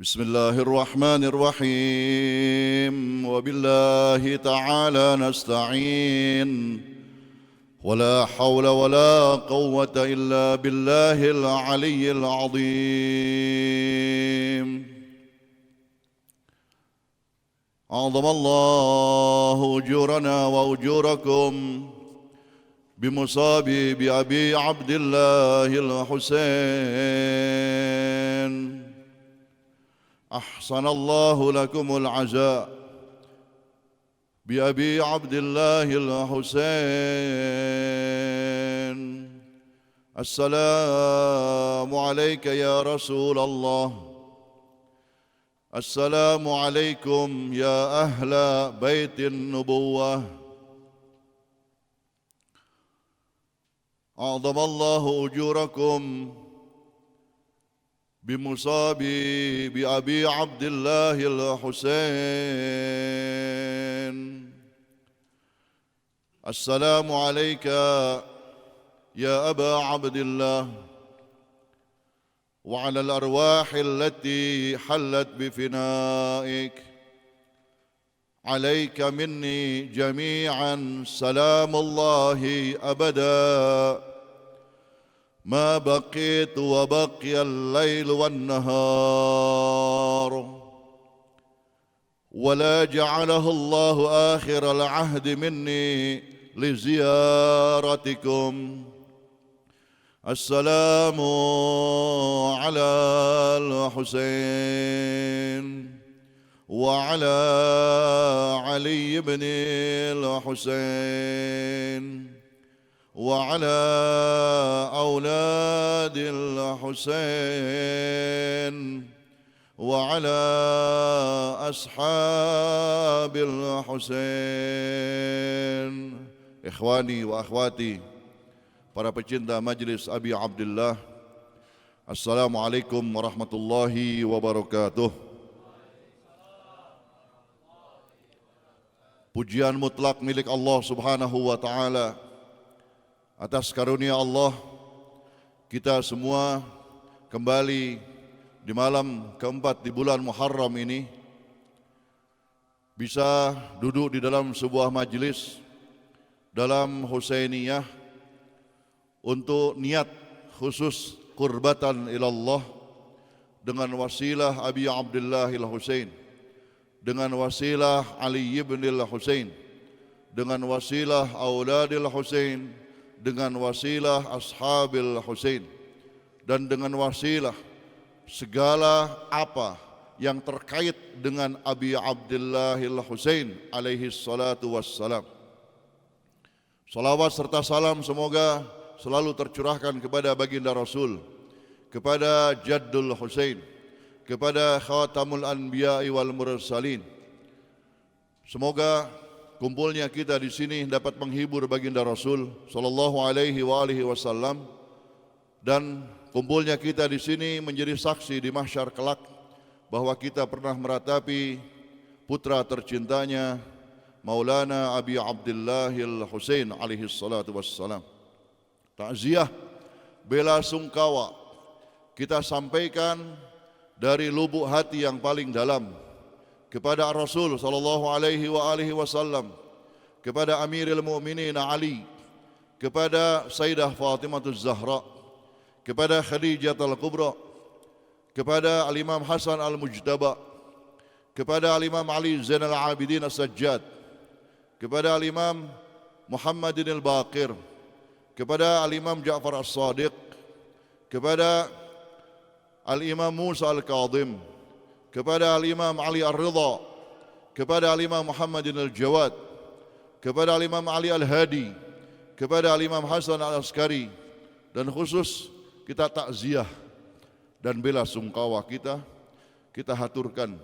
بسم الله الرحمن الرحيم وبالله تعالى نستعين ولا حول ولا قوة إلا بالله العلي العظيم. أعظم الله أجورنا وأجوركم بمصاب بأبي عبد الله الحسين. أحسن الله لكم العزاء بأبي عبد الله الحسين. السلام عليك يا رسول الله، السلام عليكم يا أهل بيت النبوة. أعظم الله أجوركم بمصاب بأبي عبد الله الحسين. السلام عليك يا أبا عبد الله وعلى الأرواح التي حلت بفنائك. عليك مني جميعا سلام الله أبدا ما بقيت وبقي الليل والنهار، ولا جعله الله آخر العهد مني لزيارتكم. السلام على الحسين وعلى علي بن الحسين وعلى أولاد الحسين وعلى أصحاب الحسين. Ikhwani wa akhwati, para pecinta majlis Abi Abdullah, Assalamualaikum warahmatullahi wabarakatuh. Pujian mutlak milik Allah Subhanahu wa taala. Atas karunia Allah, kita semua kembali di malam keempat di bulan Muharram ini bisa duduk di dalam sebuah majlis dalam Husainiyah untuk niat khusus qurbatan ilallah dengan wasilah Abi Abdullah al-Husain, dengan wasilah Ali ibn al-Husain, dengan wasilah auladil Husain, dengan wasilah ashabil Husain, dan dengan wasilah segala apa yang terkait dengan Abi Abdullah al-Husain alaihi salatu wassalam. Salawat serta salam semoga selalu tercurahkan kepada baginda Rasul, kepada Jaddul Husain, kepada Khatamul Anbiya'i wal Mursalin. Semoga kumpulnya kita di sini dapat menghibur baginda Rasul sallallahu alaihi wasallam, dan kumpulnya kita di sini menjadi saksi di mahsyar kelak bahwa kita pernah meratapi putra tercintanya Maulana Abi Abdullah al-Husain alaihi salatu wassalam. Takziah bela sungkawa kita sampaikan dari lubuk hati yang paling dalam kepada Rasul sallallahu alaihi wasallam, kepada Amirul Mukminin Ali, kepada Sayyidah Fatimah Az-Zahra, kepada Khadijah Al-Kubra, kepada Al-Imam Hasan Al-Mujtaba, kepada Al-Imam Ali Zainal Abidin As-Sajjad, kepada Al-Imam Muhammadin Al-Baqir, kepada Al-Imam Ja'far As-Sadiq, kepada Al-Imam Musa Al-Kadhim, kepada Al-Imam Ali Ar-Ridha, kepada Al-Imam Muhammadin Al-Jawad, kepada Al-Imam Ali Al-Hadi, kepada Al-Imam Hasan Al-Askari, dan khusus kita takziah dan bela sungkawa kita haturkan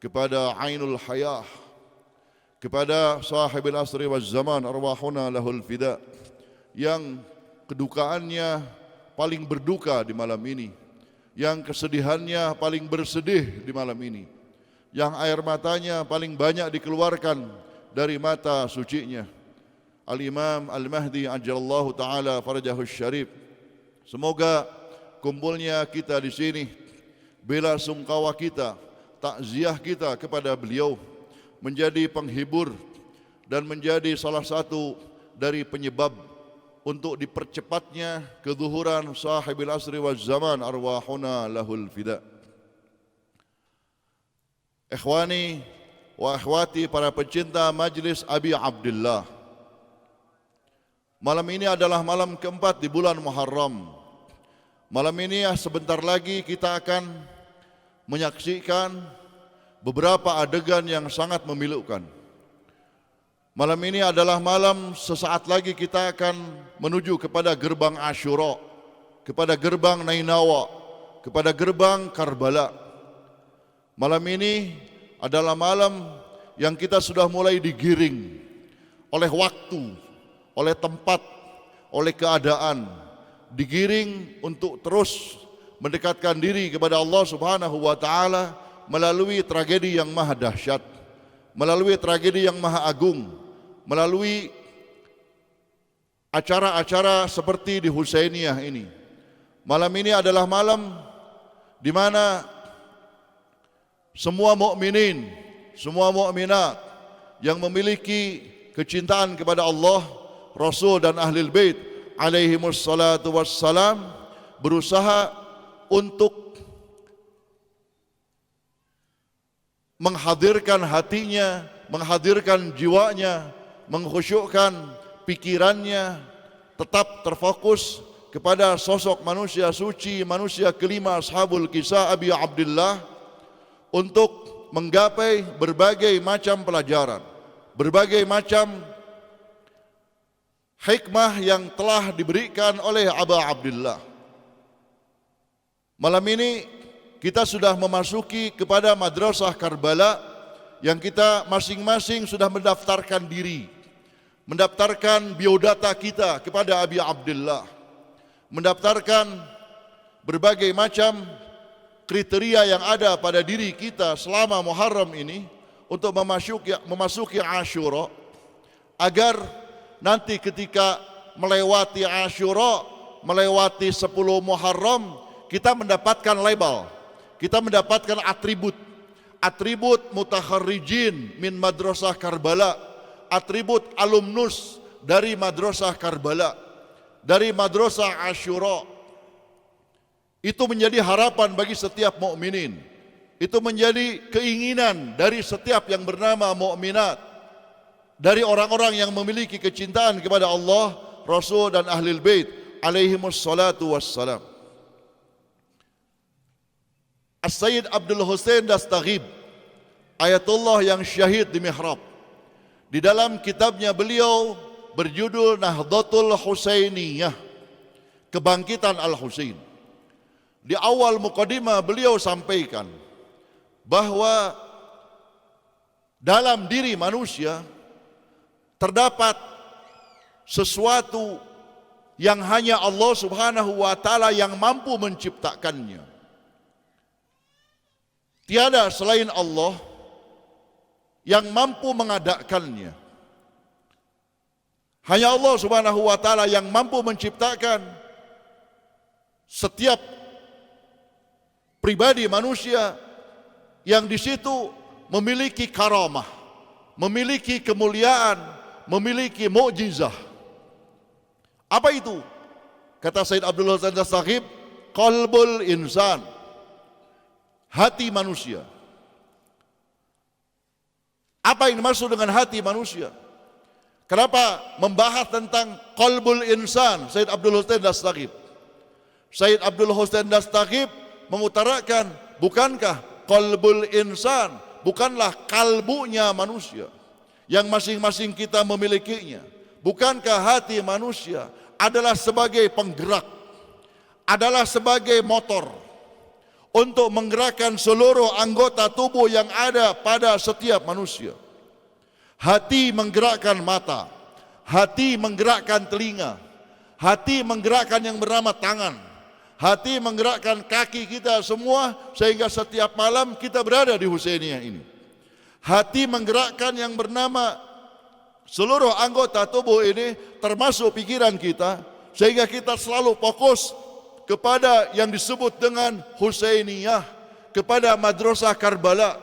kepada Ainul Hayah, kepada Sahibil Asri waz Zaman arwahuna lahul fida, yang kedukaannya paling berduka di malam ini, yang kesedihannya paling bersedih di malam ini, yang air matanya paling banyak dikeluarkan dari mata sucinya, Al-Imam Al-Mahdi ajallahu ta'ala farajahus syarif. Semoga kumpulnya kita di sini bela sungkawa kita, takziah kita kepada beliau, menjadi penghibur dan menjadi salah satu dari penyebab untuk dipercepatnya kezuhuran sahibil asri wal zaman, arwahuna lahul fida. Ikhwani wa akhwati, para pencinta majlis Abi Abdullah, malam ini adalah malam keempat di bulan Muharram. Malam ini sebentar lagi kita akan menyaksikan beberapa adegan yang sangat memilukan. Malam ini adalah malam sesaat lagi kita akan menuju kepada gerbang Asyura, kepada gerbang Nainawa, kepada gerbang Karbala. Malam ini adalah malam yang kita sudah mulai digiring oleh waktu, oleh tempat, oleh keadaan, digiring untuk terus mendekatkan diri kepada Allah Subhanahu wa taala melalui tragedi yang maha dahsyat, melalui tragedi yang maha agung, melalui acara-acara seperti di Husainiyah ini. Malam ini adalah malam di mana semua mukminin, semua mukminat yang memiliki kecintaan kepada Allah, Rasul dan Ahlul Bait alaihimus salatu wassalam berusaha untuk menghadirkan hatinya, menghadirkan jiwanya, mengkhusyukkan pikirannya, tetap terfokus kepada sosok manusia suci, manusia kelima Ashabul Kisah Abi Abdullah, untuk menggapai berbagai macam pelajaran, berbagai macam hikmah yang telah diberikan oleh Abu Abdullah. Malam ini kita sudah memasuki kepada Madrasah Karbala yang kita masing-masing sudah mendaftarkan diri, mendaftarkan biodata kita kepada Abi Abdullah, mendaftarkan berbagai macam kriteria yang ada pada diri kita selama Muharram ini untuk memasuki Asyura, agar nanti ketika melewati Asyura, melewati 10 Muharram, kita mendapatkan label, kita mendapatkan atribut mutakharrijin min Madrasah Karbala, atribut alumnus dari Madrasah Karbala, dari Madrasah Asyura. Itu menjadi harapan bagi setiap mukminin. Itu menjadi keinginan dari setiap yang bernama mukminat, dari orang-orang yang memiliki kecintaan kepada Allah, Rasul dan Ahlul Bait alaihimus salatu wassalam. As-Sayyid Abdul Husain Dastaghib, Ayatullah yang syahid di mihrab, di dalam kitabnya beliau berjudul Nahdlatul Husainiyah, Kebangkitan Al-Husain. Di awal mukadimah beliau sampaikan bahwa dalam diri manusia terdapat sesuatu yang hanya Allah Subhanahu wa taala yang mampu menciptakannya. Tiada selain Allah yang mampu mengadakannya. Hanya Allah Subhanahu wa taala yang mampu menciptakan setiap pribadi manusia yang di situ memiliki karamah, memiliki kemuliaan, memiliki mukjizah. Apa itu? Kata Sayyid Abdul Husain Dastaghib, qalbul insan, hati manusia. Apa yang dimaksud dengan hati manusia? Kenapa membahas tentang qalbul insan Sayyid Abdul Husain Dastaghib? Sayyid Abdul Husain Dastaghib mengutarakan, bukankah qalbul insan bukanlah kalbunya manusia yang masing-masing kita memilikinya? Bukankah hati manusia adalah sebagai penggerak, adalah sebagai motor untuk menggerakkan seluruh anggota tubuh yang ada pada setiap manusia? Hati menggerakkan mata, hati menggerakkan telinga, hati menggerakkan yang bernama tangan, hati menggerakkan kaki kita semua, sehingga setiap malam kita berada di Husainiyah ini. Hati menggerakkan yang bernama seluruh anggota tubuh ini, termasuk pikiran kita, sehingga kita selalu fokus kepada yang disebut dengan Husainiyah, kepada Madrasah Karbala,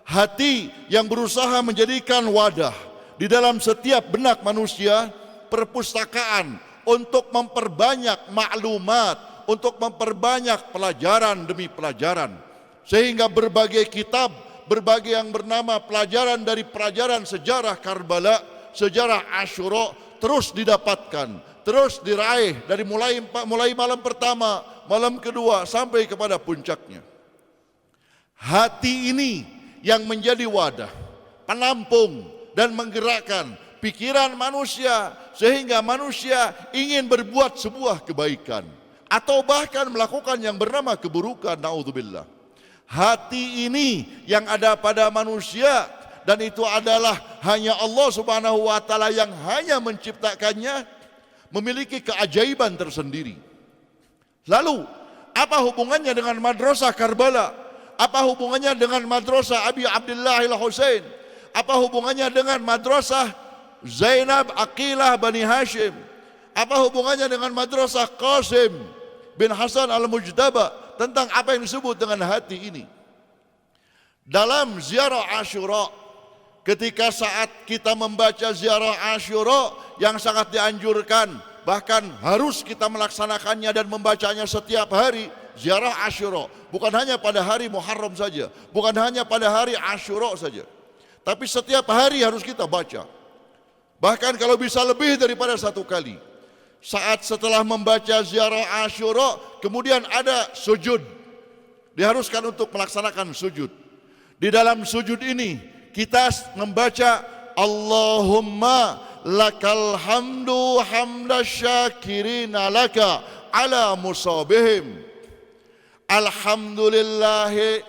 hati yang berusaha menjadikan wadah di dalam setiap benak manusia, perpustakaan untuk memperbanyak maklumat, untuk memperbanyak pelajaran demi pelajaran, sehingga berbagai kitab, berbagai yang bernama pelajaran dari pelajaran sejarah Karbala, sejarah Asyura terus didapatkan, terus diraih dari mulai malam pertama, malam kedua sampai kepada puncaknya. Hati ini yang menjadi wadah, penampung dan menggerakkan pikiran manusia sehingga manusia ingin berbuat sebuah kebaikan atau bahkan melakukan yang bernama keburukan, naudzubillah. Hati ini yang ada pada manusia, dan itu adalah hanya Allah Subhanahu wa taala yang hanya menciptakannya, memiliki keajaiban tersendiri. Lalu apa hubungannya dengan Madrasah Karbala? Apa hubungannya dengan Madrasah Abi Abdullah Al-Husain? Apa hubungannya dengan Madrasah Zainab Aqilah Bani Hashim? Apa hubungannya dengan Madrasah Qasim bin Hasan Al-Mujtaba? Tentang apa yang disebut dengan hati ini. Dalam ziarah Asyura, ketika saat kita membaca ziarah Asyura yang sangat dianjurkan, bahkan harus kita melaksanakannya dan membacanya setiap hari, ziarah Asyura, bukan hanya pada hari Muharram saja, bukan hanya pada hari Asyura saja, tapi setiap hari harus kita baca. Bahkan kalau bisa lebih daripada satu kali. Saat setelah membaca ziarah Asyura, kemudian ada sujud, diharuskan untuk melaksanakan sujud. Di dalam sujud ini kita membaca Allahumma lakal hamdu hamdasyakirina laka ala musabihim, alhamdulillahi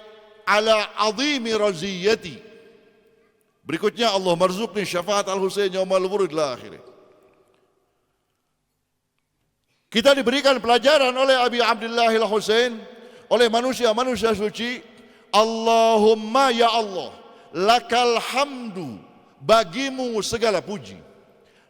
ala azimi raziyati. Berikutnya, Allah marzuqni syafaat al-Husain yaumal wurud ila akhirih. Kita diberikan pelajaran oleh Abi Abdullah Al-Husain, oleh manusia-manusia suci, Allahumma ya Allah, lakal hamdu, bagimu segala puji.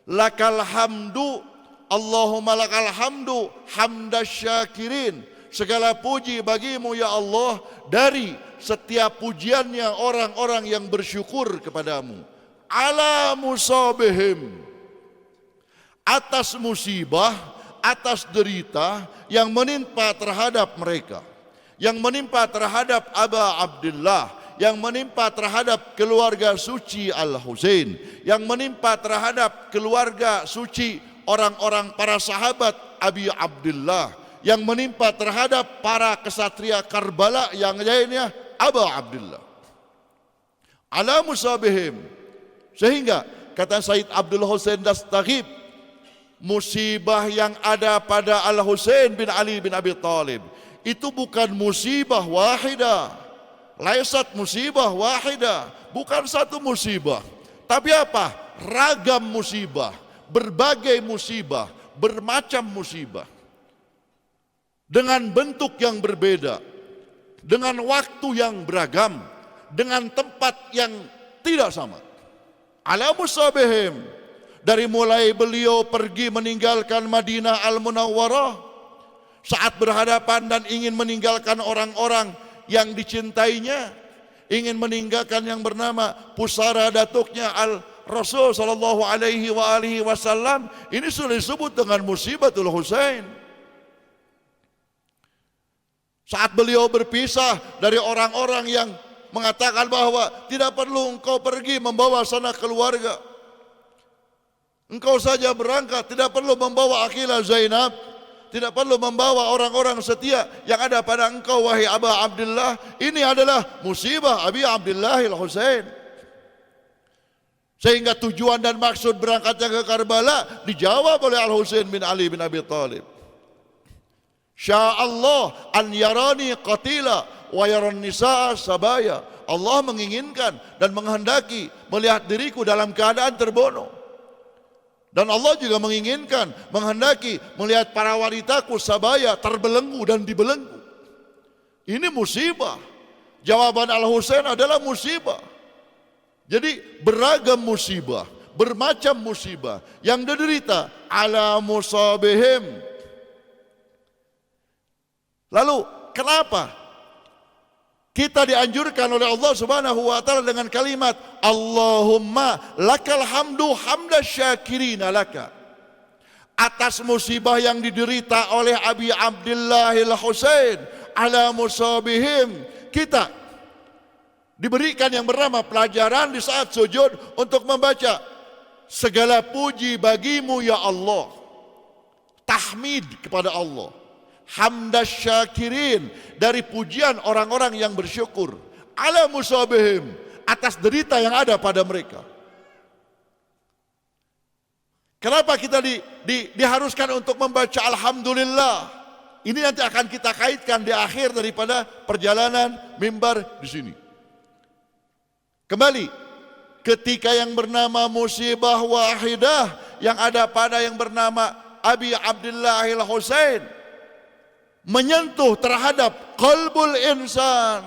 Lakal hamdu, Allahumma lakal hamdu, hamdasyakirin, segala puji bagimu ya Allah, dari setiap pujiannya orang-orang yang bersyukur kepadamu. Ala musabihim, atas musibah, atas derita yang menimpa terhadap mereka, yang menimpa terhadap Aba Abdullah, yang menimpa terhadap keluarga suci Al-Husain, yang menimpa terhadap keluarga suci orang-orang para sahabat Abi Abdullah, yang menimpa terhadap para kesatria Karbala yang lainnya Aba Abdullah. Ala musabihim, sehingga kata Said Abdul Husain Dastaghib, musibah yang ada pada Al-Husain bin Ali bin Abi Thalib itu bukan musibah wahidah, laisat musibah wahidah, bukan satu musibah, tapi apa? Ragam musibah, berbagai musibah, bermacam musibah, dengan bentuk yang berbeda, dengan waktu yang beragam, dengan tempat yang tidak sama. Ala musabihim, dari mulai beliau pergi meninggalkan Madinah Al-Munawwarah, saat berhadapan dan ingin meninggalkan orang-orang yang dicintainya, ingin meninggalkan yang bernama pusara datuknya Al-Rasul sallallahu alaihi wasallam, ini sudah disebut dengan musibatul Husain. Saat beliau berpisah dari orang-orang yang mengatakan bahwa tidak perlu engkau pergi membawa sanak keluarga, engkau saja berangkat, tidak perlu membawa Aqilah Zainab, tidak perlu membawa orang-orang setia yang ada pada engkau wahai Aba Abdullah. Ini adalah musibah Abi Abdullah Al-Husain. Sehingga tujuan dan maksud berangkatnya ke Karbala dijawab oleh Al-Husain bin Ali bin Abi Thalib. Sya'allah an yarani qatila wa yaran nisaa sabaya. Allah menginginkan dan menghendaki melihat diriku dalam keadaan terbunuh. Dan Allah juga menginginkan, menghendaki melihat para wanitaku sabaya terbelenggu dan dibelenggu. Ini musibah. Jawaban Al-Husain adalah musibah. Jadi beragam musibah, bermacam musibah yang diderita ala musabihim. Lalu kenapa Kita dianjurkan oleh Allah Subhanahu wa taala dengan kalimat Allahumma lakal hamdu hamda syakirina laka. Atas musibah yang diderita oleh Abi Abdillah al-Husain ala musabihim, kita diberikan yang bernama pelajaran di saat sujud untuk membaca segala puji bagimu ya Allah, tahmid kepada Allah, hamdas syakirin, dari pujian orang-orang yang bersyukur, ala musabihim, atas derita yang ada pada mereka. Kenapa kita diharuskan untuk membaca alhamdulillah? Ini nanti akan kita kaitkan di akhir daripada perjalanan mimbar di sini. Kembali, ketika yang bernama musibah wahidah yang ada pada yang bernama Abi Abdillah al-Husain menyentuh terhadap qalbul insan,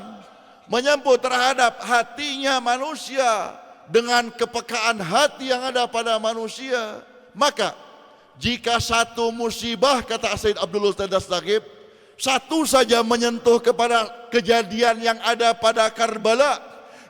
menyentuh terhadap hatinya manusia dengan kepekaan hati yang ada pada manusia. Maka jika satu musibah, kata Sayyid Abdul Tadastaqib, satu saja menyentuh kepada kejadian yang ada pada Karbala,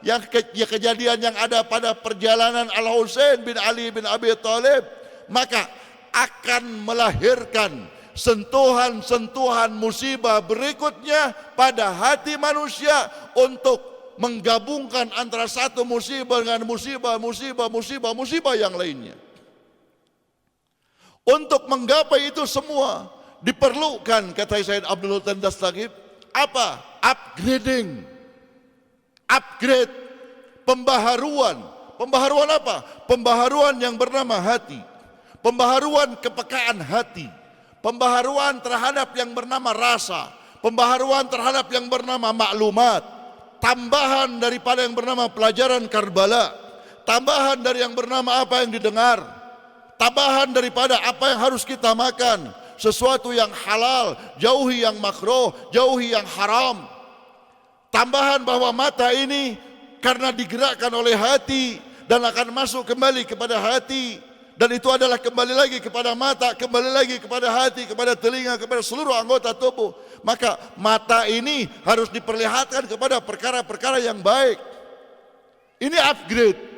yang kejadian yang ada pada perjalanan Al-Husain bin Ali bin Abi Thalib, maka akan melahirkan sentuhan-sentuhan musibah berikutnya pada hati manusia untuk menggabungkan antara satu musibah dengan musibah yang lainnya. Untuk menggapai itu semua diperlukan, kata Sayyid Abdul Tadastaqib, apa? Upgrading, upgrade, pembaharuan. Pembaharuan apa? Pembaharuan yang bernama hati, pembaharuan kepekaan hati, pembaharuan terhadap yang bernama rasa, pembaharuan terhadap yang bernama maklumat, tambahan daripada yang bernama pelajaran Karbala, tambahan dari yang bernama apa yang didengar, tambahan daripada apa yang harus kita makan, sesuatu yang halal, jauhi yang makruh, jauhi yang haram. Tambahan bahwa mata ini karena digerakkan oleh hati dan akan masuk kembali kepada hati, dan itu adalah kembali lagi kepada mata, kembali lagi kepada hati, kepada telinga, kepada seluruh anggota tubuh. Maka mata ini harus diperlihatkan kepada perkara-perkara yang baik. Ini upgrade.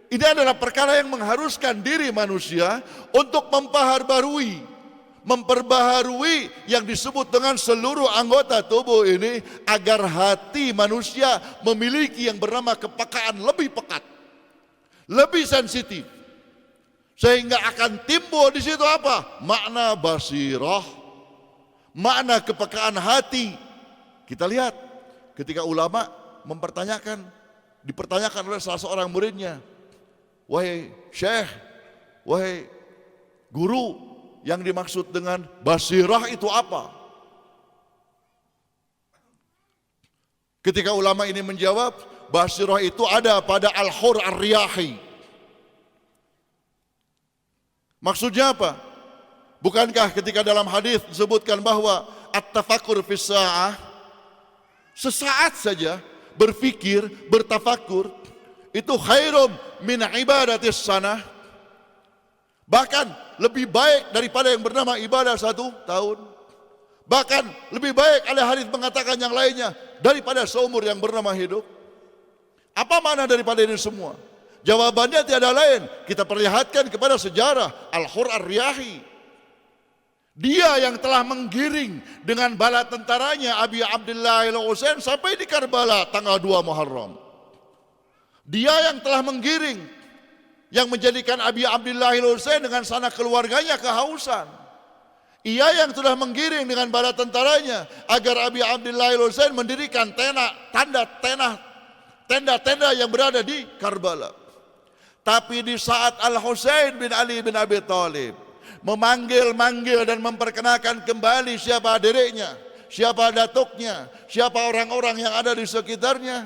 Ini adalah perkara yang mengharuskan diri manusia untuk memperbaharui yang disebut dengan seluruh anggota tubuh ini, agar hati manusia memiliki yang bernama kepekaan lebih pekat, lebih sensitif, sehingga akan timbul di situ apa? Makna basirah, makna kepekaan hati. Kita lihat ketika ulama dipertanyakan oleh salah seorang muridnya, wahai syekh, wahai guru, yang dimaksud dengan basirah itu apa? Ketika ulama ini menjawab, basirah itu ada pada al-hur ar-riyahi. Maksudnya apa? Bukankah ketika dalam hadis disebutkan bahwa at-tafakkur fis sa'ah, sesaat saja berfikir, bertafakur, itu khairum min ibadatis sanah, bahkan lebih baik daripada yang bernama ibadah 1 tahun, bahkan lebih baik, ada hadis mengatakan yang lainnya, daripada seumur yang bernama hidup. Apa makna daripada ini semua? Jawabannya tiada lain, kita perlihatkan kepada sejarah Al-Hur Ar-Riyahi. Dia yang telah menggiring dengan bala tentaranya Abi Abdillah al-Husain sampai di Karbala tanggal 2 Muharram. Dia yang telah menggiring, yang menjadikan Abi Abdillah al-Husain dengan sanak keluarganya kehausan. Ia yang telah menggiring dengan bala tentaranya agar Abi Abdillah al-Husain mendirikan tenda-tenda yang berada di Karbala. Tapi di saat Al-Husain bin Ali bin Abi Thalib memanggil dan memperkenalkan kembali siapa adiknya, siapa datuknya, siapa orang-orang yang ada di sekitarnya,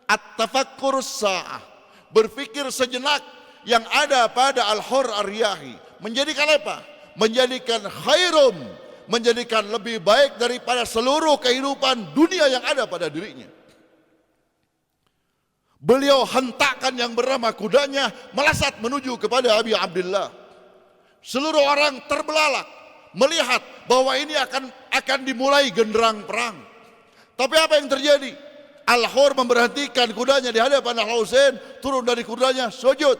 at-tafakkur sa'ah, berpikir sejenak yang ada pada Al-Hur Ar-Riyahi, menjadikan apa? Menjadikan khairum, menjadikan lebih baik daripada seluruh kehidupan dunia yang ada pada dirinya. Beliau hentakkan yang bernama kudanya melesat menuju kepada Abi Abdillah. Seluruh orang terbelalak melihat bahwa ini akan dimulai genderang perang. Tapi apa yang terjadi? Al-Hur memberhentikan kudanya di hadapan Al-Husain, turun dari kudanya, sujud.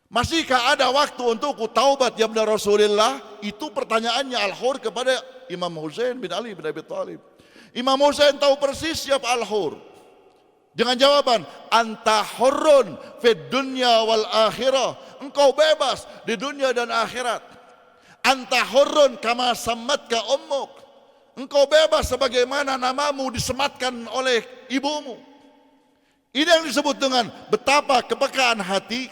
Masihkah ada waktu untukku taubat ya ibn Rasulullah? Itu pertanyaannya Al-Hur kepada Imam Husain bin Ali bin Abi Thalib. Imam Husain tahu persis siapa Al-Hur. Dengan jawaban, anta hurrun fid dunya wal akhirah. Engkau bebas di dunia dan akhirat. Anta hurrun kama sammatka ummuk. Engkau bebas sebagaimana namamu disematkan oleh ibumu. Ini yang disebut dengan betapa kepekaan hati,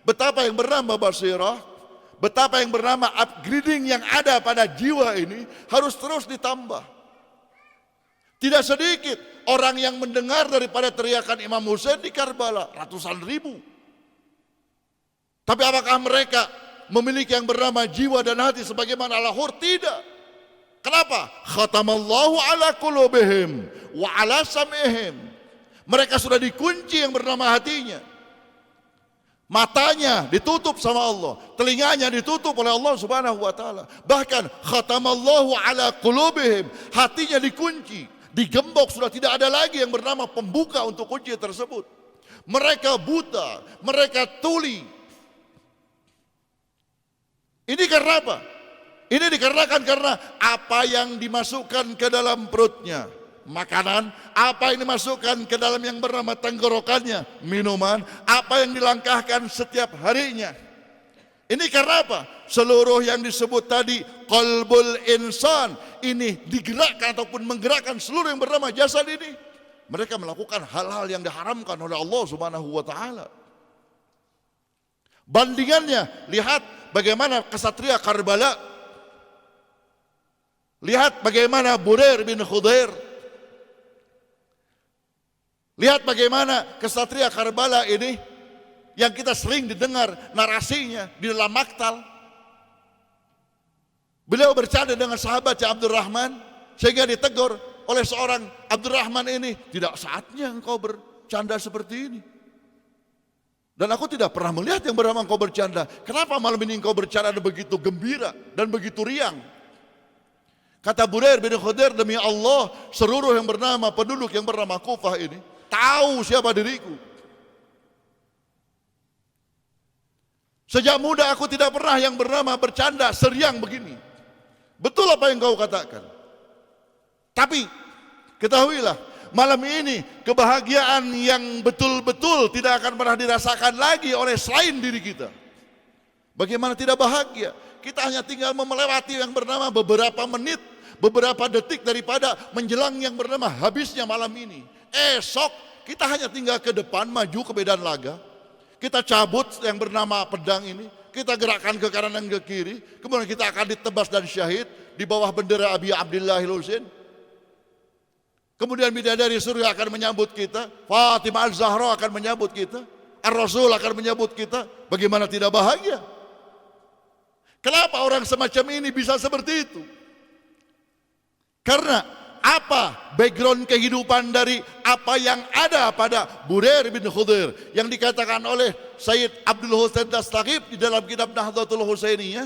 betapa yang bernama basirah, betapa yang bernama upgrading yang ada pada jiwa ini harus terus ditambah. Tidak sedikit orang yang mendengar daripada teriakan Imam Husain di Karbala, ratusan ribu. Tapi apakah mereka memiliki yang bernama jiwa dan hati sebagaimana Al-Hur? Tidak. Kenapa? Khatamallahu ala qulubihim wa ala sam'ihim. Mereka sudah dikunci yang bernama hatinya. Matanya ditutup sama Allah, telinganya ditutup oleh Allah Subhanahu wa taala. Bahkan khatamallahu ala qulubihim, hatinya dikunci, digembok, sudah tidak ada lagi yang bernama pembuka untuk kunci tersebut. Mereka buta, mereka tuli. Ini karena apa? Ini dikarenakan karena apa yang dimasukkan ke dalam perutnya, makanan, apa yang dimasukkan ke dalam yang bernama tenggorokannya, minuman, apa yang dilangkahkan setiap harinya. Ini karena apa? Seluruh yang disebut tadi qalbul insan ini digerakkan ataupun menggerakkan seluruh yang bernama jasad ini. Mereka melakukan hal-hal yang diharamkan oleh Allah Subhanahu wa taala. Bandingannya, lihat bagaimana kesatria Karbala. Lihat bagaimana Burair bin Khudair. Lihat bagaimana kesatria Karbala ini yang kita sering didengar narasinya di dalam maktal. Beliau bercanda dengan sahabatnya Abdurrahman sehingga ditegur oleh seorang Abdurrahman ini, tidak saatnya engkau bercanda seperti ini. Dan aku tidak pernah melihat yang bernama engkau bercanda. Kenapa malam ini engkau bercanda begitu gembira dan begitu riang? Kata Burair bin Khudair, demi Allah seluruh yang bernama penduduk yang bernama Kufah ini tahu siapa diriku. Sejak muda aku tidak pernah yang bernama bercanda seriang begini. Betul apa yang kau katakan. Tapi ketahuilah, malam ini kebahagiaan yang betul-betul tidak akan pernah dirasakan lagi oleh selain diri kita. Bagaimana tidak bahagia? Kita hanya tinggal melewati yang bernama beberapa menit, beberapa detik daripada menjelang yang bernama habisnya malam ini. Esok kita hanya tinggal ke depan, maju ke medan laga. Kita cabut yang bernama pedang ini, kita gerakkan ke kanan dan ke kiri. Kemudian kita akan ditebas dan syahid di bawah bendera Abi Abdillah Husain. Kemudian bidadari surga akan menyambut kita, Fatimah Al-Zahra akan menyambut kita, Ar-Rasul akan menyambut kita. Bagaimana tidak bahagia? Kenapa orang semacam ini bisa seperti itu? Karena apa background kehidupan dari apa yang ada pada Burair bin Khudair yang dikatakan oleh Sayyid Abdul Husain Dastaqib di dalam kitab Nahdlatul Husainiyah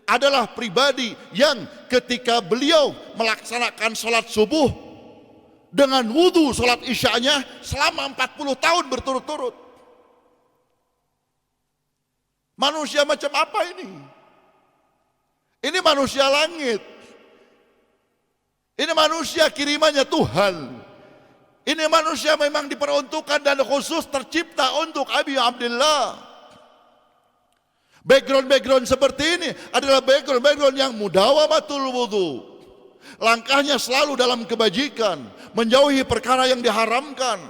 adalah pribadi yang ketika beliau melaksanakan sholat subuh dengan wudu sholat isyanya selama 40 tahun berturut-turut. Manusia macam apa ini? Ini manusia langit. Ini manusia kirimannya Tuhan. Ini manusia memang diperuntukkan dan khusus tercipta untuk Abi Abdillah. Background seperti ini adalah background yang mudawamatul wudu. Langkahnya selalu dalam kebajikan, menjauhi perkara yang diharamkan.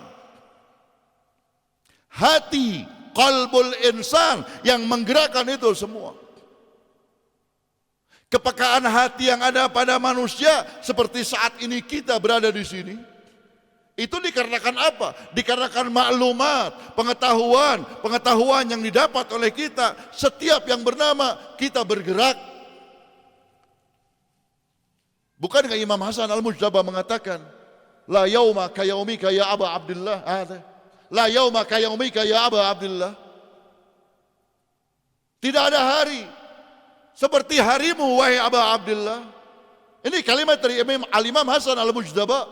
Hati, qalbul insan yang menggerakkan itu semua. Kepekaan hati yang ada pada manusia seperti saat ini kita berada di sini, itu dikarenakan apa? Dikarenakan maklumat, pengetahuan yang didapat oleh kita setiap yang bernama kita bergerak. Bukankah Imam Hasan Al-Mujtaba mengatakan, la yauma ka yaumika ya Aba Abdillah, la yauma ka yaumika ya Aba Abdillah. Tidak ada hari seperti harimu wahai Aba Abdillah. Ini kalimat dari Imam Al-Imam Hasan Al-Mujtaba.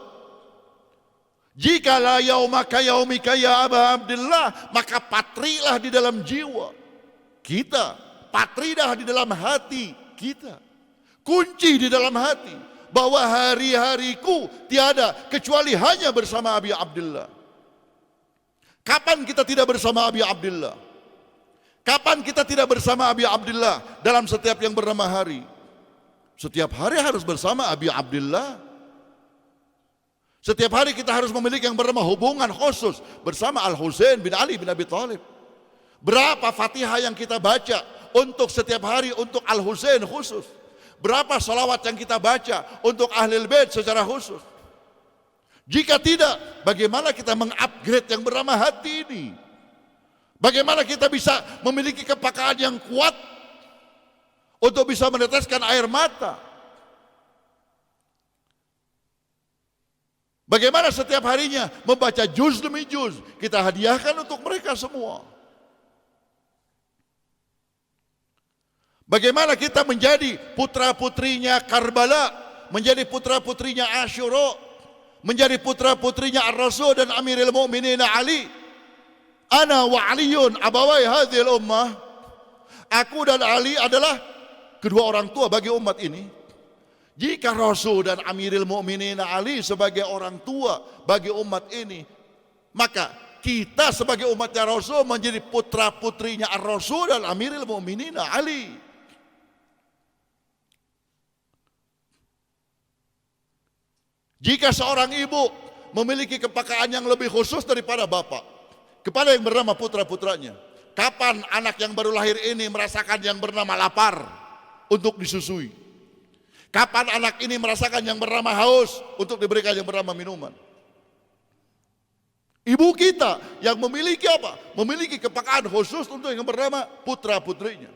Jika la yaumaka yaumika ya Aba Abdillah, maka patrilah di dalam jiwa kita, patrilah di dalam hati kita, kunci di dalam hati bahwa hari-hariku tiada kecuali hanya bersama Abi Abdillah. Kapan kita tidak bersama Abi Abdillah? Kapan kita tidak bersama Abi Abdillah dalam setiap yang bernama hari? Setiap hari harus bersama Abi Abdillah. Setiap hari kita harus memiliki yang bernama hubungan khusus bersama Al-Husain bin Ali bin Abi Thalib. Berapa Fatihah yang kita baca untuk setiap hari untuk Al-Husain khusus? Berapa salawat yang kita baca untuk Ahlul Bait secara khusus? Jika tidak, bagaimana kita mengupgrade yang bernama hati ini? Bagaimana kita bisa memiliki kepekaan yang kuat untuk bisa meneteskan air mata? Bagaimana setiap harinya membaca juz demi juz kita hadiahkan untuk mereka semua. Bagaimana kita menjadi putra-putrinya Karbala, menjadi putra-putrinya Asyura, menjadi putra-putrinya Ar-Rasul dan Amirul Mukminin Ali. Ana wa Aliyun abawai hadhil ummah. Aku dan Ali adalah kedua orang tua bagi umat ini. Jika Rasul dan Amirul Mukminin Ali sebagai orang tua bagi umat ini, maka kita sebagai umatnya Rasul menjadi putra-putrinya Ar-Rasul dan Amirul Mukminin Ali. Jika seorang ibu memiliki kepekaan yang lebih khusus daripada bapak kepada yang bernama putra-putranya, kapan anak yang baru lahir ini merasakan yang bernama lapar untuk disusui? Kapan anak ini merasakan yang bernama haus untuk diberikan yang bernama minuman? Ibu kita yang memiliki apa? Memiliki kepekaan khusus untuk yang bernama putra-putrinya.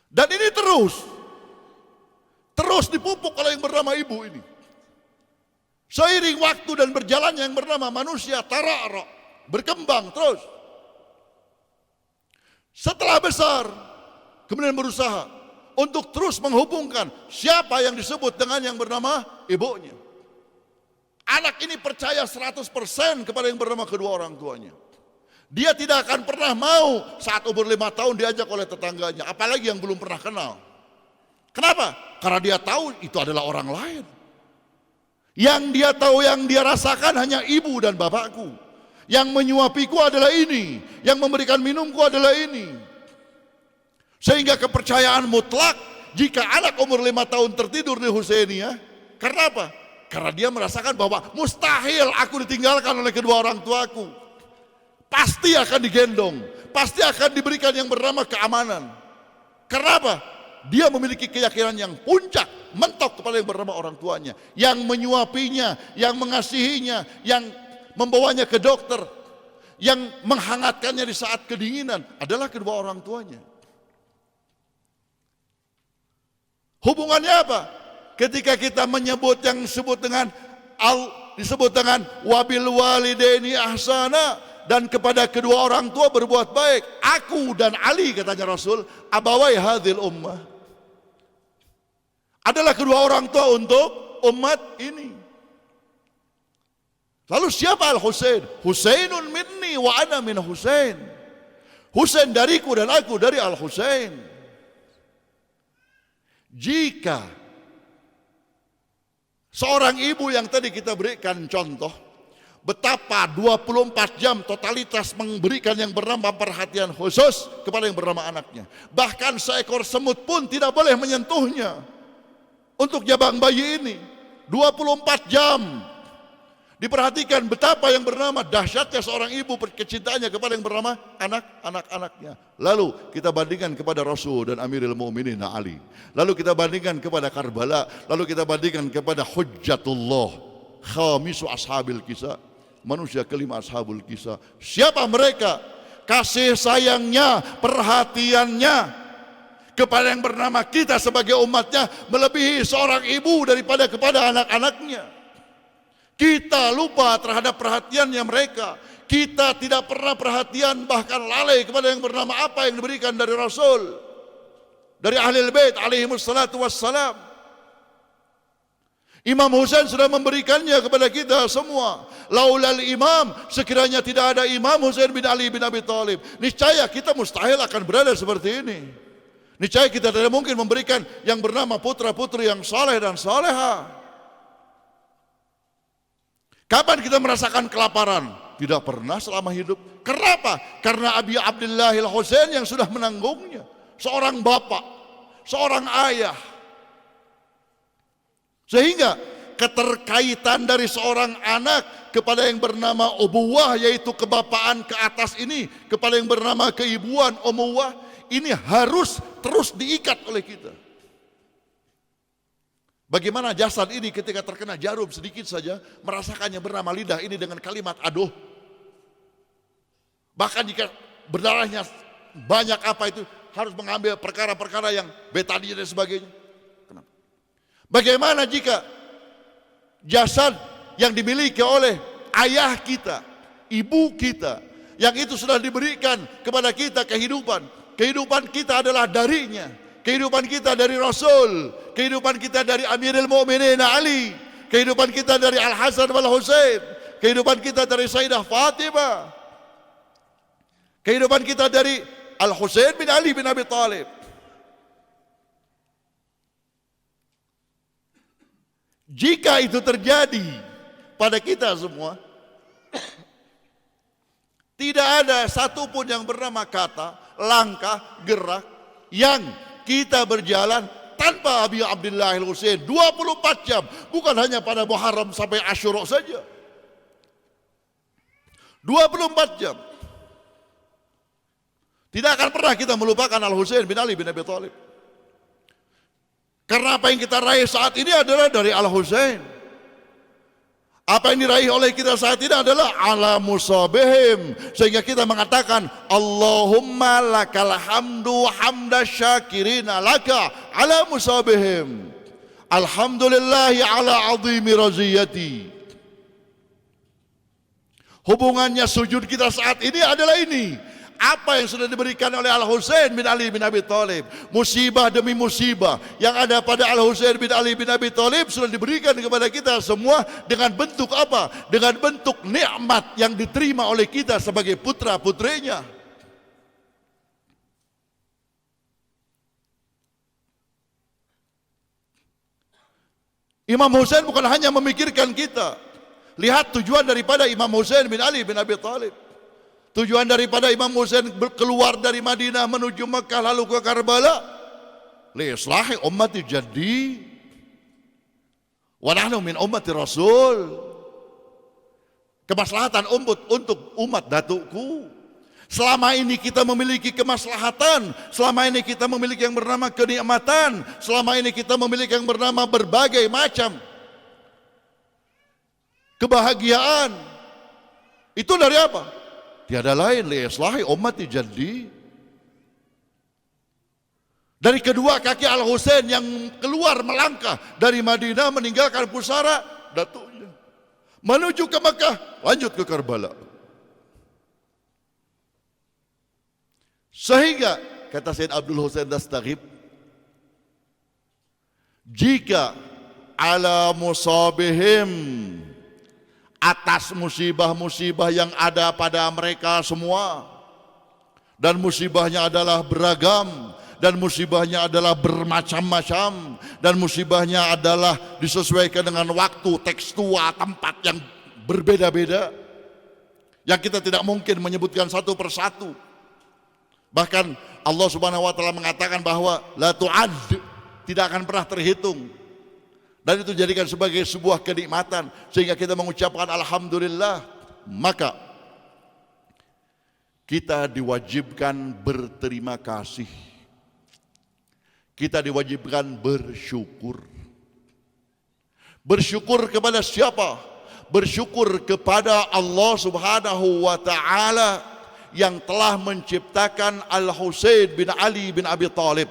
Dan ini terus dipupuk oleh yang bernama ibu ini. Seiring waktu dan berjalannya yang bernama manusia tara'ra, berkembang terus. Setelah besar, kemudian berusaha untuk terus menghubungkan siapa yang disebut dengan yang bernama ibunya. Anak ini percaya 100% kepada yang bernama kedua orang tuanya. Dia tidak akan pernah mau saat umur 5 tahun diajak oleh tetangganya, apalagi yang belum pernah kenal. Kenapa? Karena dia tahu itu adalah orang lain. Yang dia tahu, yang dia rasakan hanya ibu dan bapakku. Yang menyuapiku adalah ini, yang memberikan minumku adalah ini. Sehingga kepercayaan mutlak jika anak umur 5 tahun tertidur di Husainiyah, karena apa? Karena dia merasakan bahwa mustahil aku ditinggalkan oleh kedua orang tuaku. Pasti akan digendong, pasti akan diberikan yang bernama keamanan. Karena apa? Dia memiliki keyakinan yang puncak, mentok kepada yang bernama orang tuanya, yang menyuapinya, yang mengasihinya, yang membawanya ke dokter, yang menghangatkannya di saat kedinginan adalah kedua orang tuanya. Hubungannya apa? Ketika kita menyebut yang disebut dengan wabil walidaini ahsana, dan kepada kedua orang tua berbuat baik. Aku dan Ali, katanya Rasul, abawai hadhil ummah, adalah kedua orang tua untuk umat ini. Lalu siapa Al-Husain? Husainun minni wa ana min Husain. Husain dariku dan aku dari Al-Husain. Jika seorang ibu yang tadi kita berikan contoh betapa 24 jam totalitas memberikan yang bernama perhatian khusus kepada yang bernama anaknya, bahkan seekor semut pun tidak boleh menyentuhnya. Untuk jabang bayi ini 24 jam diperhatikan betapa yang bernama dahsyatnya seorang ibu kecintaannya kepada yang bernama anak-anaknya. Lalu kita bandingkan kepada Rasul dan Amirul Mukminin Ali. Lalu kita bandingkan kepada Karbala. Lalu kita bandingkan kepada Hujjatullah, khamisu ashabil kisah, manusia kelima ashabul kisah. Siapa mereka? Kasih sayangnya, perhatiannya kepada yang bernama kita sebagai umatnya melebihi seorang ibu daripada kepada anak-anaknya. Kita lupa terhadap perhatiannya mereka. Kita tidak pernah perhatian, bahkan lalai kepada yang bernama apa yang diberikan dari Rasul, dari Ahlul Bait alaihimussalatu wassalam. Imam Husain sudah memberikannya kepada kita semua. Laulal imam, sekiranya tidak ada Imam Husain bin Ali bin Abi Thalib, niscaya kita mustahil akan berada seperti ini. Niscaya kita tidak mungkin memberikan yang bernama putra-putri yang saleh dan saleha. Kapan kita merasakan kelaparan? Tidak pernah selama hidup. Kenapa? Karena Abi Abdullah al-Husain yang sudah menanggungnya. Seorang bapak, seorang ayah. Sehingga keterkaitan dari seorang anak kepada yang bernama ubuwah, yaitu kebapaan ke atas ini, kepada yang bernama keibuan, umuwah, ini harus terus diikat oleh kita. Bagaimana jasad ini ketika terkena jarum sedikit saja, merasakannya bernama lidah ini dengan kalimat aduh. Bahkan jika berdarahnya banyak apa itu, harus mengambil perkara-perkara yang betadine dan sebagainya. Kenapa? Bagaimana jika jasad yang dimiliki oleh ayah kita, ibu kita, yang itu sudah diberikan kepada kita kehidupan. Kehidupan kita adalah darinya. Kehidupan kita dari Rasul, kehidupan kita dari Amirul Mukminin Ali, kehidupan kita dari Al-Hasan wal Husain, kehidupan kita dari Sayyidah Fatimah, kehidupan kita dari Al-Husain bin Ali bin Abi Thalib. Jika itu terjadi pada kita semua, tidak ada satupun yang bernama kata, langkah, gerak yang kita berjalan tanpa Abi Abdullah al-Husain 24 jam, bukan hanya pada Muharram sampai Asyura saja. 24 jam. Tidak akan pernah kita melupakan Al-Husain bin Ali bin Abi Thalib. Karena apa yang kita raih saat ini adalah dari Al-Husain. Apa yang diraih oleh kita saat ini adalah ala musabihim, sehingga kita mengatakan Allahumma lakal hamdu hamda syakirina laka ala musabihim, alhamdulillahi ala azimi raziyati. Hubungannya sujud kita saat ini adalah ini. Apa yang sudah diberikan oleh Al-Husain bin Ali bin Abi Thalib, musibah demi musibah yang ada pada Al-Husain bin Ali bin Abi Thalib sudah diberikan kepada kita semua dengan bentuk apa? Dengan bentuk nikmat yang diterima oleh kita sebagai putra-putrinya. Imam Husain bukan hanya memikirkan kita. Lihat tujuan daripada Imam Husain bin Ali bin Abi Thalib. Tujuan daripada Imam Husain keluar dari Madinah menuju Mekah lalu ke Karbala, li islahi ummati jaddi wa nahnu min ummati Rasul. Kemaslahatan untuk umat datukku. Selama ini kita memiliki kemaslahatan, selama ini kita memiliki yang bernama kenikmatan, selama ini kita memiliki yang bernama berbagai macam kebahagiaan. Itu dari apa? Tiada lain li islahi ummati jaddi. Dari kedua kaki Al-Husain yang keluar melangkah dari Madinah meninggalkan pusara datuknya menuju ke Mekah, lanjut ke Karbala. Sehingga kata Sayyid Abdul Husain Dastaghib, jika ala musabihim, atas musibah-musibah yang ada pada mereka semua, dan musibahnya adalah beragam, dan musibahnya adalah bermacam-macam, dan musibahnya adalah disesuaikan dengan waktu, tekstua, tempat yang berbeda-beda, yang kita tidak mungkin menyebutkan satu persatu. Bahkan Allah Subhanahu wa taala mengatakan bahwa la tu'ad, tidak akan pernah terhitung. Dan itu jadikan sebagai sebuah kenikmatan sehingga kita mengucapkan alhamdulillah. Maka kita diwajibkan berterima kasih, kita diwajibkan bersyukur. Bersyukur kepada siapa? Bersyukur kepada Allah Subhanahu wa taala yang telah menciptakan Al-Husain bin Ali bin Abi Thalib.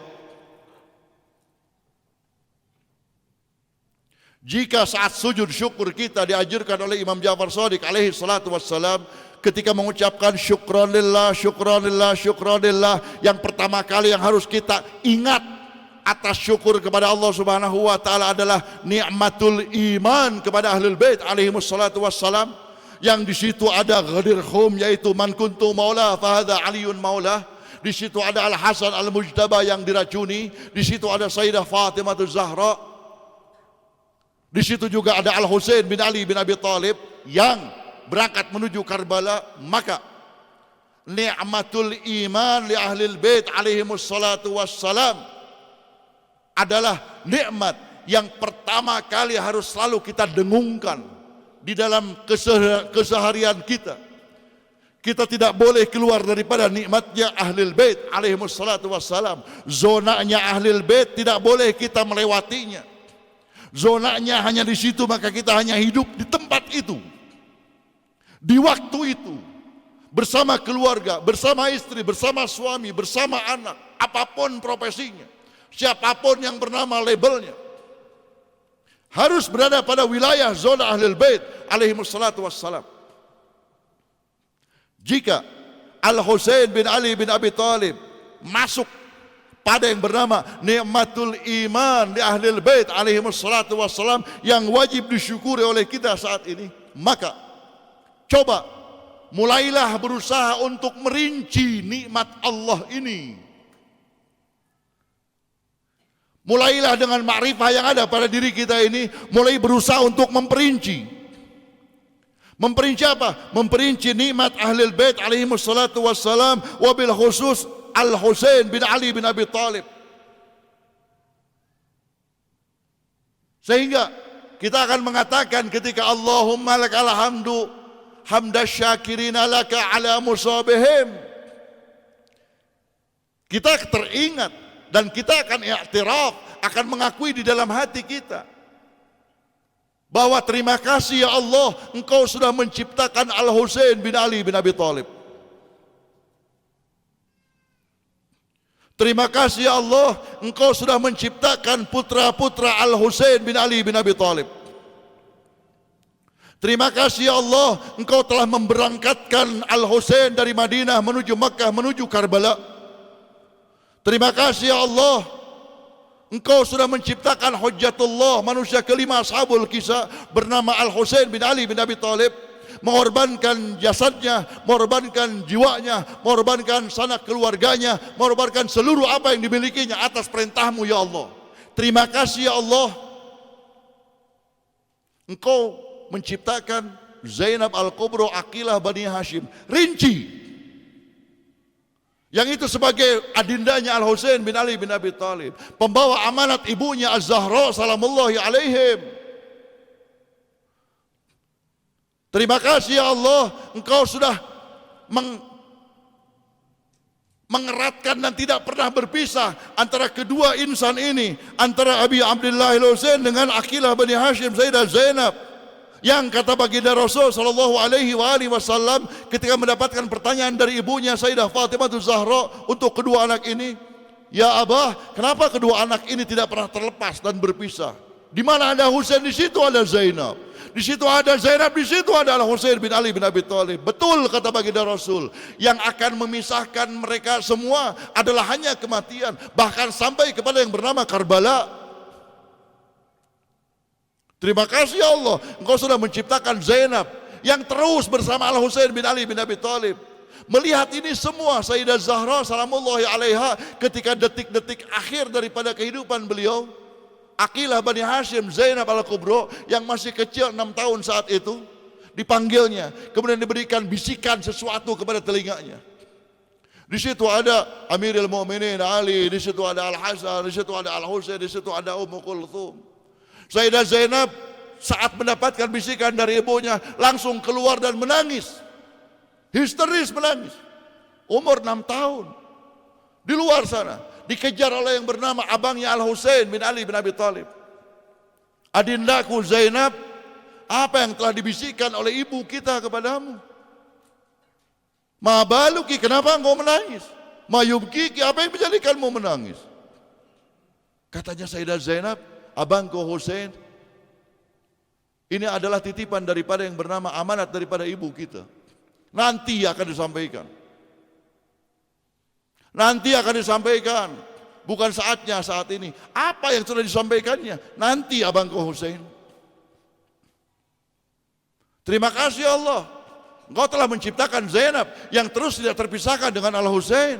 Jika saat sujud syukur kita diajarkan oleh Imam Ja'far Shadiq alaihi salatu wassalam, ketika mengucapkan syukranillah, syukranillah, syukranillah, yang pertama kali yang harus kita ingat atas syukur kepada Allah Subhanahu wa taala adalah nikmatul iman kepada ahlul bait alaihi wassalatu wassalam, yang di situ ada Ghadirhum, yaitu man kuntu maula fa hadza aliyun maula. Di situ ada Al Hasan Al Mujtaba yang diracuni, di situ ada Sayyidah Fatimah Zahra, di situ juga ada Al Husain bin Ali bin Abi Thalib yang berangkat menuju Karbala. Maka nikmatul iman li ahlil bait alaihimus salatu wassalam adalah nikmat yang pertama kali harus selalu kita dengungkan di dalam keseharian kita. Kita tidak boleh keluar daripada nikmatnya ahlil bait alaihimus salatu wassalam. Zonanya ahlil bait tidak boleh kita melewatinya. Zonanya hanya di situ, maka kita hanya hidup di tempat itu, di waktu itu, bersama keluarga, bersama istri, bersama suami, bersama anak, apapun profesinya, siapapun yang bernama labelnya, harus berada pada wilayah zona ahlul bait alaihimus salatu wassalam. Jika Al Husain bin Ali bin Abi Thalib masuk pada yang bernama nikmatul iman di ahlul bait alaihimus salatu wassalam yang wajib disyukuri oleh kita saat ini, maka coba mulailah berusaha untuk merinci nikmat Allah ini. Mulailah dengan makrifah yang ada pada diri kita ini, mulai berusaha untuk memperinci. Memperinci apa? Memperinci nikmat ahlul bait alaihimus salatu wassalam, wabil khusus Al Husain bin Ali bin Abi Thalib. Sehingga kita akan mengatakan ketika Allahumma lakal hamdu hamdas syakirina laka ala musabihim, kita teringat dan kita akan i'tiraf, akan mengakui di dalam hati kita bahwa terima kasih ya Allah, Engkau sudah menciptakan Al Husain bin Ali bin Abi Thalib. Terima kasih ya Allah, Engkau sudah menciptakan putra-putra Al Husain bin Ali bin Abi Thalib. Terima kasih ya Allah, Engkau telah memberangkatkan Al Husain dari Madinah menuju Makkah menuju Karbala. Terima kasih ya Allah, Engkau sudah menciptakan Hujjatullah, manusia kelima ashabul kisah bernama Al Husain bin Ali bin Abi Thalib, mengorbankan jasadnya, mengorbankan jiwanya, mengorbankan sanak keluarganya, mengorbankan seluruh apa yang dimilikinya atas perintahmu ya Allah. Terima kasih ya Allah, Engkau menciptakan Zainab Al-Kubra Aqilah Bani Hashim. Rinci. Yang itu sebagai adindanya Al Husain bin Ali bin Abi Thalib, pembawa amanat ibunya Az-Zahra salamullahi alaihim. Terima kasih ya Allah, Engkau sudah mengeratkan dan tidak pernah berpisah antara kedua insan ini, antara Abi Abdullah Al-Husain dengan Aqilah Bani Hashim Sayyidah Zainab. Yang kata baginda Rasul sallallahu alaihi wasallam ketika mendapatkan pertanyaan dari ibunya Sayyidah Fatimah Zahra untuk kedua anak ini, "Ya Abah, kenapa kedua anak ini tidak pernah terlepas dan berpisah? Di mana ada Husain, di situ ada Zainab. Di situ ada Zainab, di situ ada Husain bin Ali bin Abi Thalib." Betul kata baginda Rasul, yang akan memisahkan mereka semua adalah hanya kematian, bahkan sampai kepada yang bernama Karbala. Terima kasih ya Allah, Engkau sudah menciptakan Zainab yang terus bersama Al Husain bin Ali bin Abi Thalib. Melihat ini semua, Sayyidah Zahra salamullahi alaiha ketika detik-detik akhir daripada kehidupan beliau, Aqilah Bani Hashim Zainab Al-Kubra yang masih kecil 6 tahun saat itu, dipanggilnya, kemudian diberikan bisikan sesuatu kepada telinganya. Di situ ada Amirul Mukminin Ali, di situ ada Al Hasan, di situ ada Al Husain, di situ ada Ummu Kulthum. Sayyidah Zainab saat mendapatkan bisikan dari ibunya langsung keluar dan menangis, histeris menangis. Umur 6 tahun, di luar sana dikejar oleh yang bernama abangnya Al Husain bin Ali bin Abi Thalib. "Adindaku Zainab, apa yang telah dibisikkan oleh ibu kita kepadamu? Ma baluki, kenapa engkau menangis? Ma yubkiki, apa yang menjadikanmu menangis?" Katanya Sayyidah Zainab, "Abangku Husain, ini adalah titipan daripada yang bernama amanat daripada ibu kita. Nanti akan disampaikan. Nanti akan disampaikan bukan saatnya saat ini. Apa yang sudah disampaikannya? Nanti abangku Husain. Terima kasih Allah, Engkau telah menciptakan Zainab yang terus tidak terpisahkan dengan Al-Husain.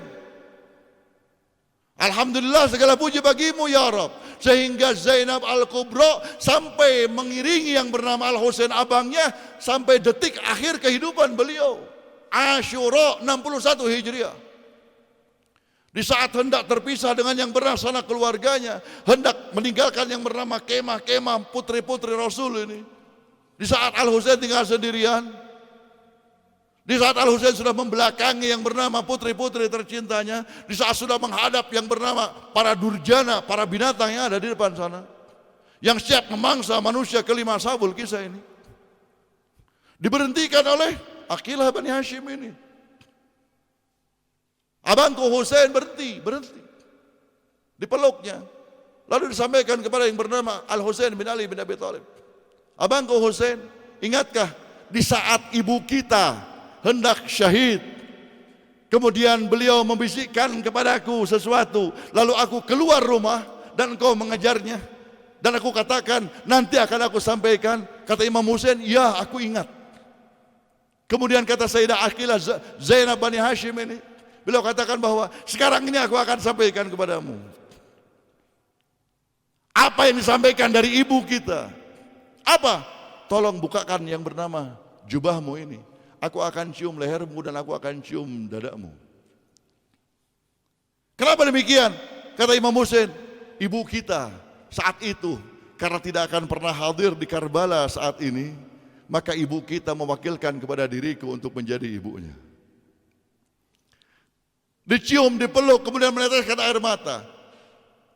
Alhamdulillah, segala puji bagimu ya Rabb, sehingga Zainab Al-Kubra sampai mengiringi yang bernama Al-Husain abangnya sampai detik akhir kehidupan beliau. Asyura 61 Hijriah. Di saat hendak terpisah dengan yang bernama sanak keluarganya, hendak meninggalkan yang bernama kemah-kemah putri-putri Rasul ini. Di saat Al-Husain tinggal sendirian, di saat Al-Husain sudah membelakangi yang bernama putri-putri tercintanya, di saat sudah menghadap yang bernama para durjana, para binatang yang ada di depan sana, yang siap memangsa manusia kelima sabul kisah ini, diberhentikan oleh Aqilah Bani Hashim ini. Abangku Husain berhenti, dipeluknya, lalu disampaikan kepada yang bernama Al-Husain bin Ali bin Abi Thalib. Abangku Husain, ingatkah di saat ibu kita hendak syahid, kemudian beliau membisikkan kepadaku sesuatu, lalu aku keluar rumah dan engkau mengejarnya, dan aku katakan nanti akan aku sampaikan. Kata Imam Husain, ya aku ingat. Kemudian kata Sayyidah Aqilah Zainab Bani Hashim ini, beliau katakan bahwa sekarang ini aku akan sampaikan kepadamu apa yang disampaikan dari ibu kita. Apa? Tolong bukakan yang bernama jubahmu ini. Aku akan cium lehermu dan aku akan cium dadamu. Kenapa demikian? Kata Imam Husain, ibu kita saat itu karena tidak akan pernah hadir di Karbala saat ini, maka ibu kita mewakilkan kepada diriku untuk menjadi ibunya. Dicium, dipeluk, kemudian meneteskan air mata.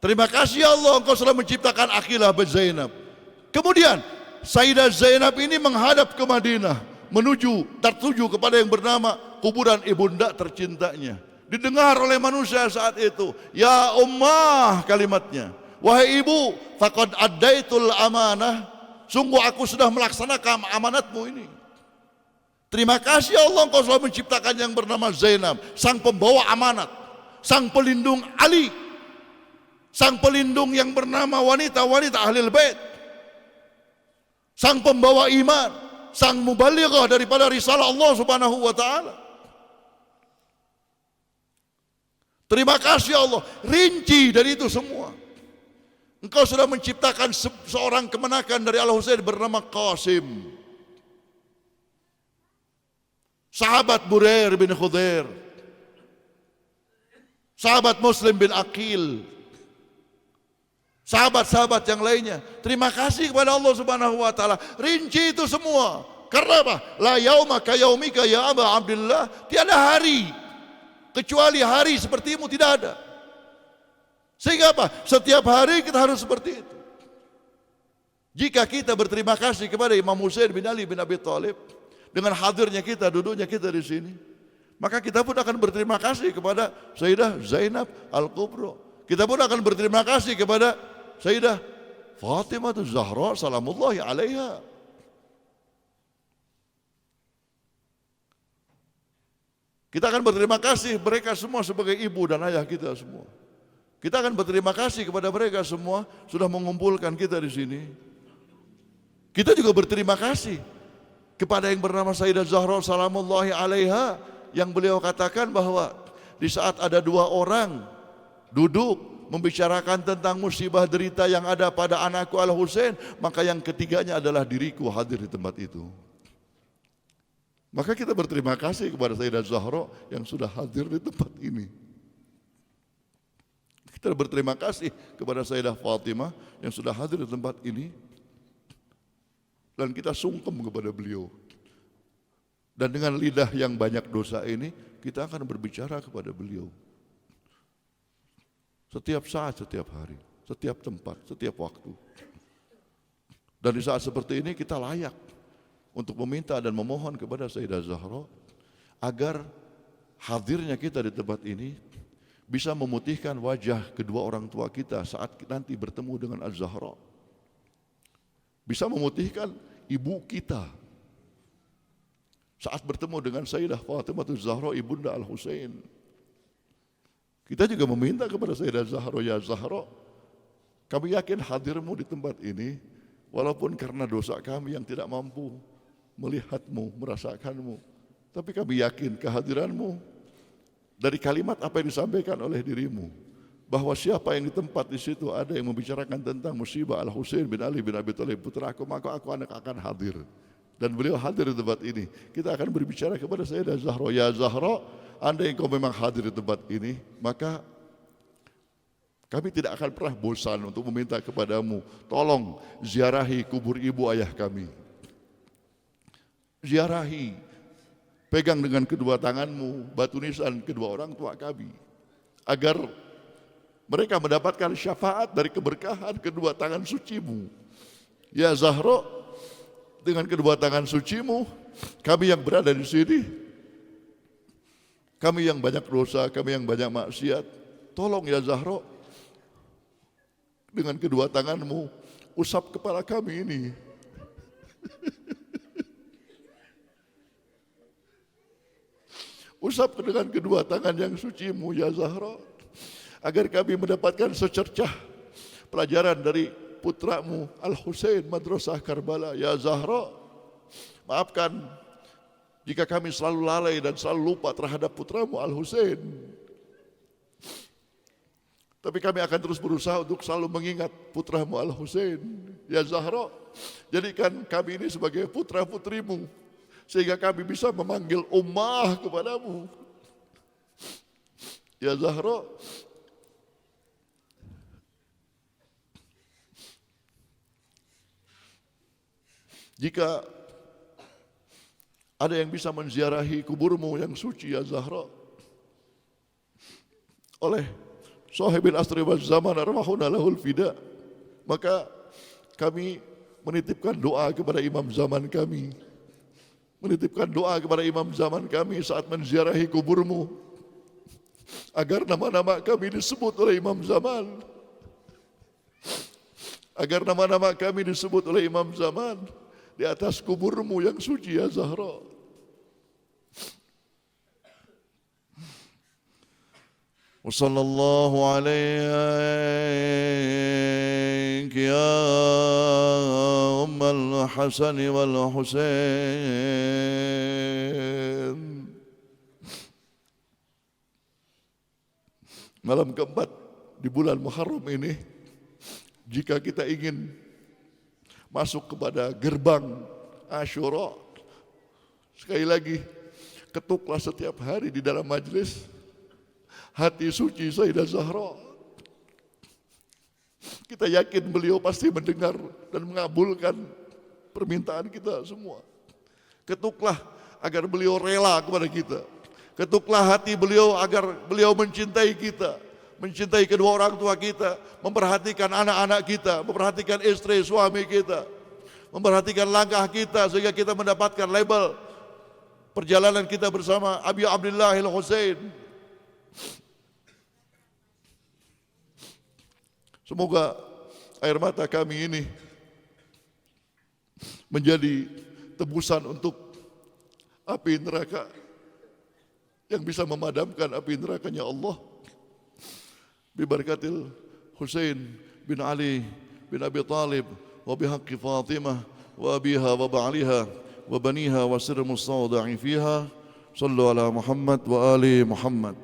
Terima kasih ya Allah, Engkau sudah menciptakan Aqilah bin Zainab. Kemudian Sayyidah Zainab ini menghadap ke Madinah, tertuju kepada yang bernama kuburan ibunda tercintanya. Didengar oleh manusia saat itu, ya ummah, kalimatnya, wahai ibu, faqad addaitul amanah, sungguh aku sudah melaksanakan amanatmu ini. Terima kasih Allah, Engkau telah menciptakan yang bernama Zainab, sang pembawa amanat, sang pelindung Ali, sang pelindung yang bernama wanita-wanita Ahlul Bait, sang pembawa iman, sang mubalighah daripada risalah Allah Subhanahu wa taala. Terima kasih Allah, rinci dari itu semua. Engkau sudah menciptakan seorang kemenakan dari Al-Husain bernama Qasim, sahabat Burair bin Khudair, sahabat Muslim bin Aqil, sahabat-sahabat yang lainnya. Terima kasih kepada Allah Subhanahu wa taala. Rinci itu semua. Karena apa? La yauma ka yaumika ya Aba Abdullah. Tiada hari kecuali hari sepertimu, tidak ada. Sehingga apa? Setiap hari kita harus seperti itu. Jika kita berterima kasih kepada Imam Husain bin Ali bin Abi Thalib dengan hadirnya kita, duduknya kita di sini, maka kita pun akan berterima kasih kepada Sayyidah Zainab Al-Kubra. Kita pun akan berterima kasih kepada Sayyidah Fatimah Zahra salamullahi alaiha. Kita akan berterima kasih mereka semua sebagai ibu dan ayah kita semua. Kita akan berterima kasih kepada mereka semua sudah mengumpulkan kita di sini. Kita juga berterima kasih kepada yang bernama Sayyidah Zahra salamullahi alaiha, yang beliau katakan bahwa di saat ada dua orang duduk membicarakan tentang musibah derita yang ada pada anakku Al-Husain, maka yang ketiganya adalah diriku hadir di tempat itu. Maka kita berterima kasih kepada Sayyidah Zahra yang sudah hadir di tempat ini. Kita berterima kasih kepada Sayyidah Fatimah yang sudah hadir di tempat ini. Dan kita sungkem kepada beliau. Dan dengan lidah yang banyak dosa ini, kita akan berbicara kepada beliau. Setiap saat, setiap hari, setiap tempat, setiap waktu. Dan di saat seperti ini kita layak untuk meminta dan memohon kepada Sayyidah Zahra agar hadirnya kita di tempat ini bisa memutihkan wajah kedua orang tua kita saat nanti bertemu dengan Az-Zahra. Bisa memutihkan ibu kita saat bertemu dengan Sayyidah Fatimah Zahra ibunda Al-Husain. Kita juga meminta kepada Sayyidah Zahra, ya Zahra, kami yakin hadirmu di tempat ini, walaupun karena dosa kami yang tidak mampu melihatmu, merasakanmu, tapi kami yakin kehadiranmu dari kalimat apa yang disampaikan oleh dirimu, bahwa siapa yang di tempat di situ ada yang membicarakan tentang musibah Al-Husain bin Ali bin Abi Thalib putraku, maka aku akan hadir. Dan beliau hadir di tempat ini. Kita akan berbicara kepada Sayyidah Zahra, ya Zahra, andai engkau memang hadir di tempat ini, maka kami tidak akan pernah bosan untuk meminta kepadamu, tolong ziarahi kubur ibu ayah kami. Ziarahi, pegang dengan kedua tanganmu batu nisan kedua orang tua kami, agar mereka mendapatkan syafaat dari keberkahan kedua tangan sucimu. Ya Zahra, dengan kedua tangan sucimu, kami yang berada di sini, kami yang banyak dosa, kami yang banyak maksiat, tolong ya Zahra, dengan kedua tanganmu usap kepala kami ini. Usap dengan kedua tangan yang sucimu ya Zahra, agar kami mendapatkan secercah pelajaran dari putramu Al-Husain Madrasah Karbala. Ya Zahra, maafkan jika kami selalu lalai dan selalu lupa terhadap putramu Al-Husain. Tapi kami akan terus berusaha untuk selalu mengingat putramu Al-Husain. Ya Zahra, jadikan kami ini sebagai putra putrimu, sehingga kami bisa memanggil ummah kepadamu. Ya Zahra, jika ada yang bisa menziarahi kuburmu yang suci ya Zahra, oleh sahibil asri wal zaman arwahuna lahul fida, maka kami menitipkan doa kepada imam zaman kami, menitipkan doa kepada imam zaman kami saat menziarahi kuburmu, agar nama-nama kami disebut oleh imam zaman, agar nama-nama kami disebut oleh imam zaman di atas kuburmu yang suci ya Zahra. Wa sallallahu alaihi ya ummal Hasan wal Husain. Malam keempat di bulan Muharram ini, jika kita ingin masuk kepada gerbang Asyura, sekali lagi ketuklah setiap hari di dalam majelis hati suci Sayyidah Zahra. Kita yakin beliau pasti mendengar dan mengabulkan permintaan kita semua. Ketuklah agar beliau rela kepada kita. Ketuklah hati beliau agar beliau mencintai kita, mencintai kedua orang tua kita, memperhatikan anak-anak kita, memperhatikan istri suami kita, memperhatikan langkah kita, sehingga kita mendapatkan label perjalanan kita bersama Abi Abdullah Al-Husain. Semoga air mata kami ini menjadi tebusan untuk api neraka yang bisa memadamkan api nerakanya Allah. Bibarakatil Husain bin Ali bin Abi Thalib wa bihaqqi Fatimah wa abiha wa ba'liha wa baniha wa sirr mustawda'i fiha. Sallu ala Muhammad wa ali Muhammad.